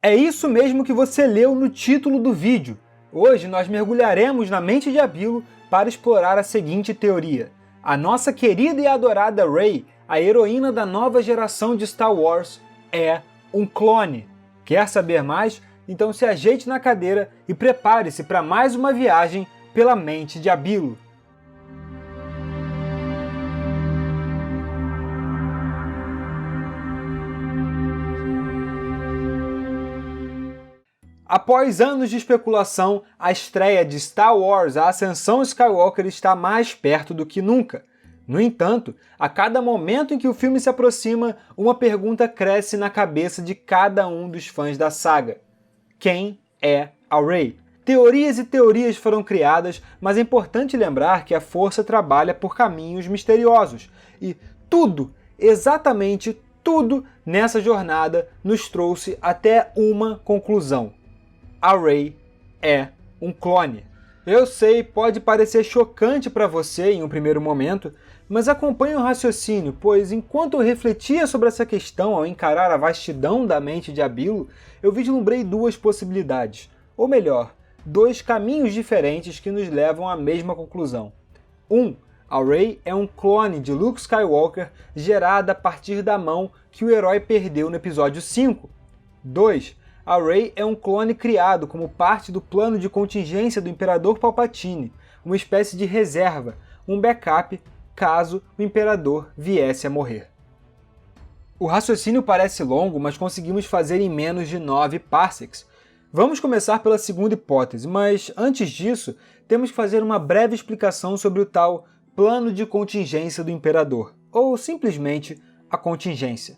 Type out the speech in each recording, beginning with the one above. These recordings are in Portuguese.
É isso mesmo que você leu no título do vídeo. Hoje nós mergulharemos na mente de Abilo para explorar a seguinte teoria. A nossa querida e adorada Rey, a heroína da nova geração de Star Wars, é um clone. Quer saber mais? Então se ajeite na cadeira e prepare-se para mais uma viagem pela mente de Abilo. Após anos de especulação, a estreia de Star Wars: A Ascensão Skywalker está mais perto do que nunca. No entanto, a cada momento em que o filme se aproxima, uma pergunta cresce na cabeça de cada um dos fãs da saga. Quem é a Rey? Teorias e teorias foram criadas, mas é importante lembrar que a Força trabalha por caminhos misteriosos. E tudo, exatamente tudo nessa jornada nos trouxe até uma conclusão. A Rey é um clone. Eu sei, pode parecer chocante para você em um primeiro momento, mas acompanhe o raciocínio, pois enquanto eu refletia sobre essa questão ao encarar a vastidão da mente de Abilo, eu vislumbrei duas possibilidades, ou melhor, dois caminhos diferentes que nos levam à mesma conclusão. A Rey é um clone de Luke Skywalker gerada a partir da mão que o herói perdeu no episódio 5. 2. A Rey é um clone criado como parte do plano de contingência do Imperador Palpatine, uma espécie de reserva, um backup caso o Imperador viesse a morrer. O raciocínio parece longo, mas conseguimos fazer em menos de 9 parsecs. Vamos começar pela segunda hipótese, mas antes disso, temos que fazer uma breve explicação sobre o tal plano de contingência do Imperador, ou simplesmente a contingência.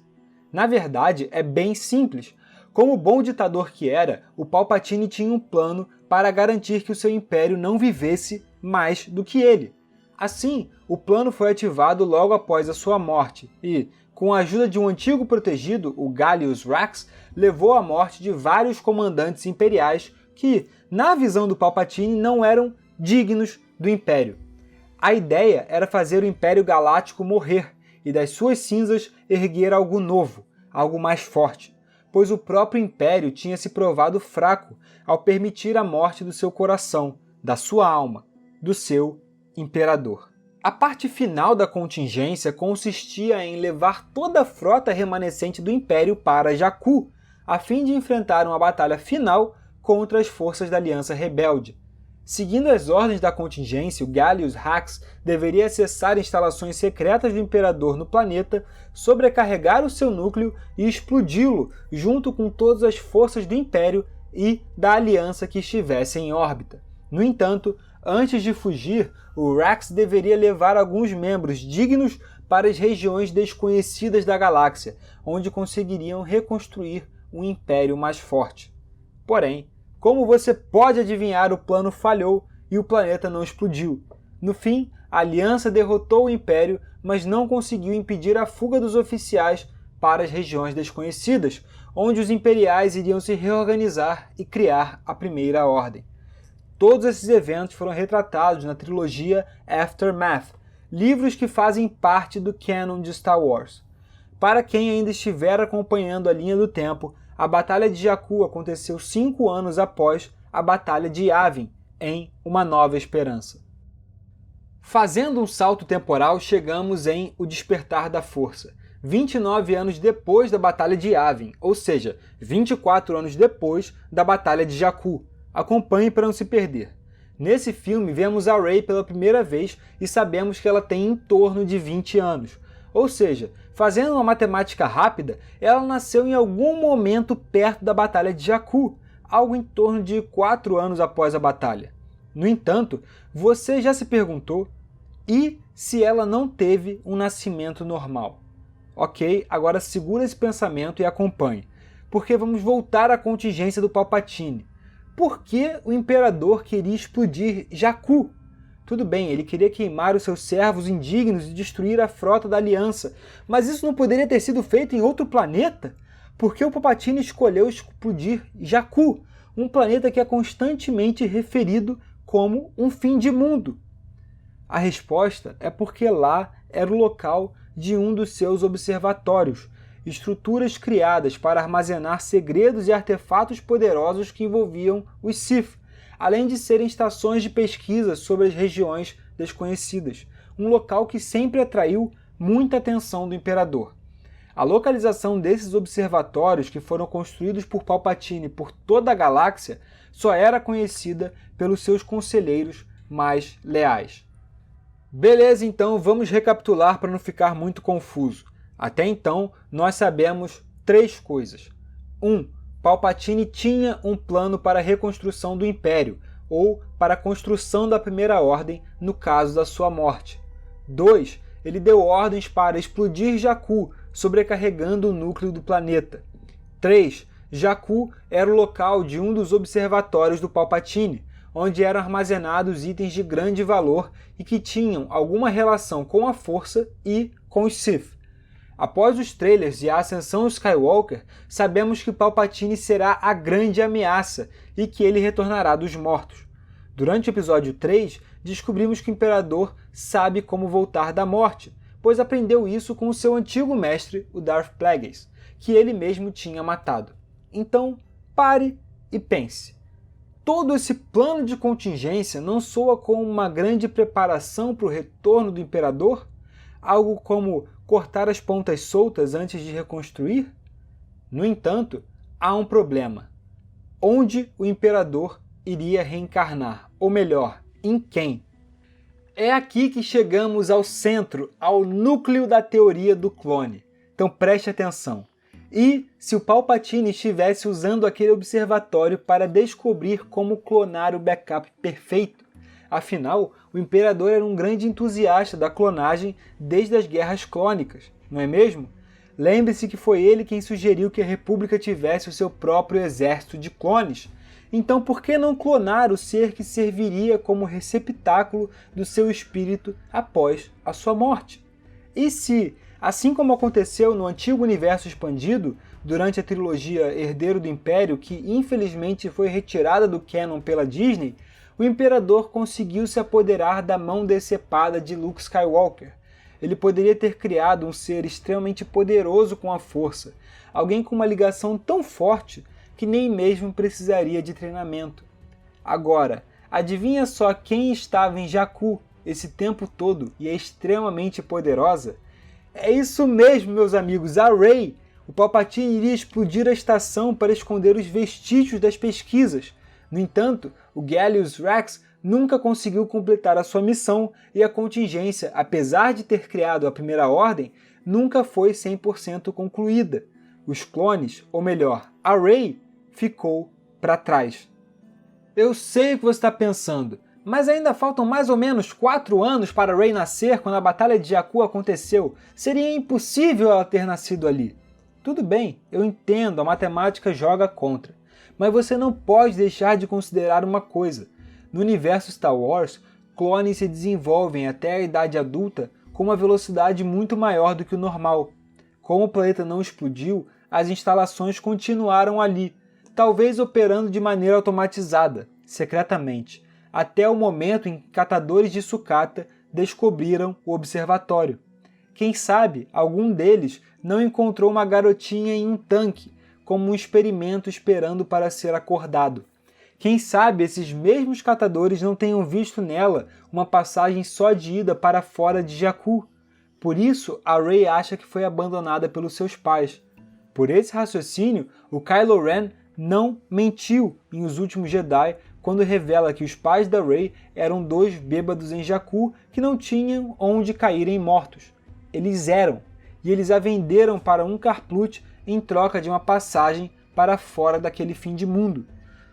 Na verdade, é bem simples. Como bom ditador que era, o Palpatine tinha um plano para garantir que o seu império não vivesse mais do que ele. Assim, o plano foi ativado logo após a sua morte e, com a ajuda de um antigo protegido, o Gallius Rax, levou à morte de vários comandantes imperiais que, na visão do Palpatine, não eram dignos do Império. A ideia era fazer o Império Galáctico morrer e das suas cinzas erguer algo novo, algo mais forte, pois o próprio Império tinha se provado fraco ao permitir a morte do seu coração, da sua alma, do seu Imperador. A parte final da contingência consistia em levar toda a frota remanescente do Império para Jakku, a fim de enfrentar uma batalha final contra as forças da Aliança Rebelde. Seguindo as ordens da contingência, o Gallius Rax deveria acessar instalações secretas do Imperador no planeta, sobrecarregar o seu núcleo e explodi-lo junto com todas as forças do Império e da Aliança que estivessem em órbita. No entanto, antes de fugir, o Rax deveria levar alguns membros dignos para as regiões desconhecidas da galáxia, onde conseguiriam reconstruir um império mais forte. Porém, como você pode adivinhar, o plano falhou e o planeta não explodiu. No fim, a Aliança derrotou o Império, mas não conseguiu impedir a fuga dos oficiais para as regiões desconhecidas, onde os imperiais iriam se reorganizar e criar a Primeira Ordem. Todos esses eventos foram retratados na trilogia Aftermath, livros que fazem parte do canon de Star Wars. Para quem ainda estiver acompanhando a linha do tempo, a Batalha de Jakku aconteceu 5 anos após a Batalha de Yavin, em Uma Nova Esperança. Fazendo um salto temporal, chegamos em O Despertar da Força, 29 anos depois da Batalha de Yavin, ou seja, 24 anos depois da Batalha de Jakku. Acompanhe para não se perder. Nesse filme, vemos a Rey pela primeira vez e sabemos que ela tem em torno de 20 anos. Ou seja, fazendo uma matemática rápida, ela nasceu em algum momento perto da Batalha de Jakku, algo em torno de 4 anos após a batalha. No entanto, você já se perguntou, e se ela não teve um nascimento normal? Ok, agora segura esse pensamento e acompanhe, porque vamos voltar à contingência do Palpatine. Por que o Imperador queria explodir Jakku? Tudo bem, ele queria queimar os seus servos indignos e destruir a frota da Aliança, mas isso não poderia ter sido feito em outro planeta? Por que o Palpatine escolheu explodir Jakku, um planeta que é constantemente referido como um fim de mundo? A resposta é porque lá era o local de um dos seus observatórios, estruturas criadas para armazenar segredos e artefatos poderosos que envolviam os Sith, além de serem estações de pesquisa sobre as regiões desconhecidas, um local que sempre atraiu muita atenção do Imperador. A localização desses observatórios, que foram construídos por Palpatine por toda a galáxia, só era conhecida pelos seus conselheiros mais leais. Beleza, então vamos recapitular para não ficar muito confuso. Até então, nós sabemos 3 coisas. 1. Palpatine tinha um plano para a reconstrução do Império, ou para a construção da Primeira Ordem, no caso da sua morte. 2. Ele deu ordens para explodir Jakku, sobrecarregando o núcleo do planeta. 3. Jakku era o local de um dos observatórios do Palpatine, onde eram armazenados itens de grande valor e que tinham alguma relação com a Força e com os Sith. Após os trailers e a ascensão Skywalker, sabemos que Palpatine será a grande ameaça e que ele retornará dos mortos. Durante o episódio 3, descobrimos que o Imperador sabe como voltar da morte, pois aprendeu isso com o seu antigo mestre, o Darth Plagueis, que ele mesmo tinha matado. Então, pare e pense. Todo esse plano de contingência não soa como uma grande preparação para o retorno do Imperador? Algo como cortar as pontas soltas antes de reconstruir? No entanto, há um problema. Onde o Imperador iria reencarnar? Ou melhor, em quem? É aqui que chegamos ao centro, ao núcleo da teoria do clone. Então preste atenção. E se o Palpatine estivesse usando aquele observatório para descobrir como clonar o backup perfeito? Afinal, o Imperador era um grande entusiasta da clonagem desde as Guerras Clônicas, não é mesmo? Lembre-se que foi ele quem sugeriu que a República tivesse o seu próprio exército de clones. Então por que não clonar o ser que serviria como receptáculo do seu espírito após a sua morte? E se, assim como aconteceu no antigo universo expandido, durante a trilogia Herdeiro do Império, que infelizmente foi retirada do canon pela Disney, o Imperador conseguiu se apoderar da mão decepada de Luke Skywalker? Ele poderia ter criado um ser extremamente poderoso com a força, alguém com uma ligação tão forte que nem mesmo precisaria de treinamento. Agora, adivinha só quem estava em Jakku esse tempo todo e é extremamente poderosa? É isso mesmo, meus amigos, a Rey! O Palpatine iria explodir a estação para esconder os vestígios das pesquisas. No entanto, o Gallius Rax nunca conseguiu completar a sua missão e a contingência, apesar de ter criado a Primeira Ordem, nunca foi 100% concluída. Os clones, ou melhor, a Rey, ficou para trás. Eu sei o que você está pensando, mas ainda faltam mais ou menos 4 anos para Rey nascer quando a Batalha de Jakku aconteceu. Seria impossível ela ter nascido ali. Tudo bem, eu entendo, a matemática joga contra. Mas você não pode deixar de considerar uma coisa. No universo Star Wars, clones se desenvolvem até a idade adulta com uma velocidade muito maior do que o normal. Como o planeta não explodiu, as instalações continuaram ali, talvez operando de maneira automatizada, secretamente, até o momento em que catadores de sucata descobriram o observatório. Quem sabe algum deles não encontrou uma garotinha em um tanque, como um experimento esperando para ser acordado. Quem sabe esses mesmos catadores não tenham visto nela uma passagem só de ida para fora de Jakku. Por isso, a Rey acha que foi abandonada pelos seus pais. Por esse raciocínio, o Kylo Ren não mentiu em Os Últimos Jedi quando revela que os pais da Rey eram 2 bêbados em Jakku que não tinham onde caírem mortos. Eles eram, e eles a venderam para um Karplut em troca de uma passagem para fora daquele fim de mundo.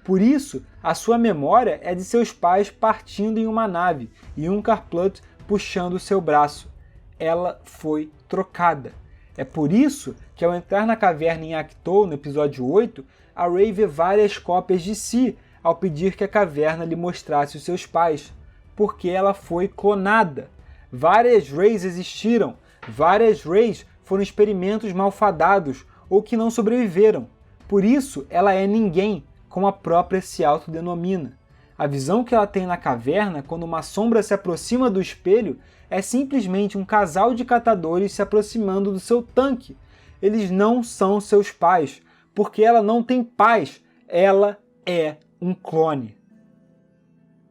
Por isso, a sua memória é de seus pais partindo em uma nave e um Karplut puxando seu braço. Ela foi trocada. É por isso que ao entrar na caverna em Ahch-To, no episódio 8, a Rey vê várias cópias de si ao pedir que a caverna lhe mostrasse os seus pais, porque ela foi clonada. Várias Reys existiram, várias Reys foram experimentos malfadados ou que não sobreviveram. Por isso, ela é ninguém, como a própria se autodenomina. A visão que ela tem na caverna, quando uma sombra se aproxima do espelho, é simplesmente um casal de catadores se aproximando do seu tanque. eles não são seus pais, porque ela não tem pais, ela é um clone.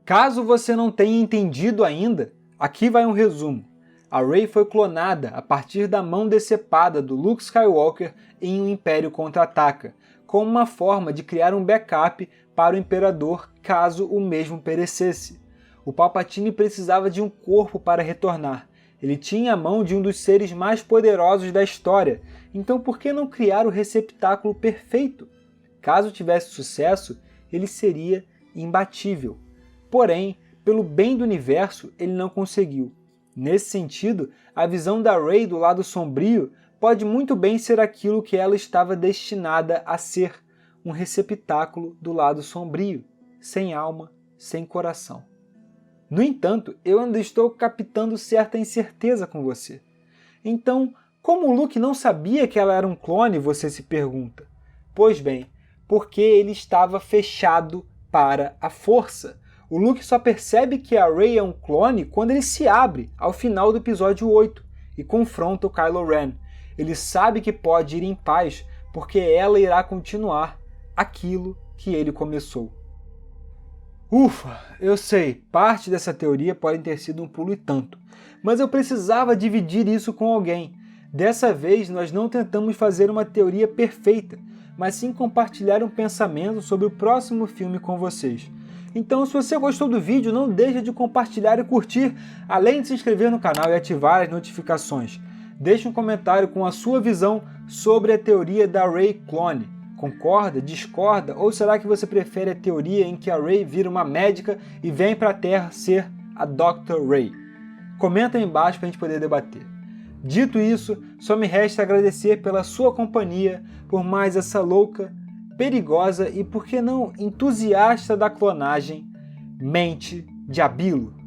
Caso você não tenha entendido ainda, aqui vai um resumo. A Rey foi clonada a partir da mão decepada do Luke Skywalker em O Império Contra-Ataca, como uma forma de criar um backup para o Imperador caso o mesmo perecesse. O Palpatine precisava de um corpo para retornar. Ele tinha a mão de um dos seres mais poderosos da história, então por que não criar o receptáculo perfeito? Caso tivesse sucesso, ele seria imbatível. Porém, pelo bem do universo, ele não conseguiu. Nesse sentido, a visão da Rey do lado sombrio pode muito bem ser aquilo que ela estava destinada a ser, um receptáculo do lado sombrio, sem alma, sem coração. No entanto, eu ainda estou captando certa incerteza com você. Então, como o Luke não sabia que ela era um clone, você se pergunta? Pois bem, porque ele estava fechado para a força. O Luke só percebe que a Rey é um clone quando ele se abre ao final do episódio 8 e confronta o Kylo Ren. Ele sabe que pode ir em paz porque ela irá continuar aquilo que ele começou. Ufa, eu sei, parte dessa teoria pode ter sido um pulo e tanto, mas eu precisava dividir isso com alguém. Dessa vez nós não tentamos fazer uma teoria perfeita, mas sim compartilhar um pensamento sobre o próximo filme com vocês. Então, se você gostou do vídeo, não deixe de compartilhar e curtir, além de se inscrever no canal e ativar as notificações. Deixe um comentário com a sua visão sobre a teoria da Rey clone. Concorda? Discorda? Ou será que você prefere a teoria em que a Rey vira uma médica e vem para a Terra ser a Dr. Rey? Comenta aí embaixo para a gente poder debater. Dito isso, só me resta agradecer pela sua companhia, por mais essa louca, perigosa e, por que não, entusiasta da clonagem, Mente de Abilo.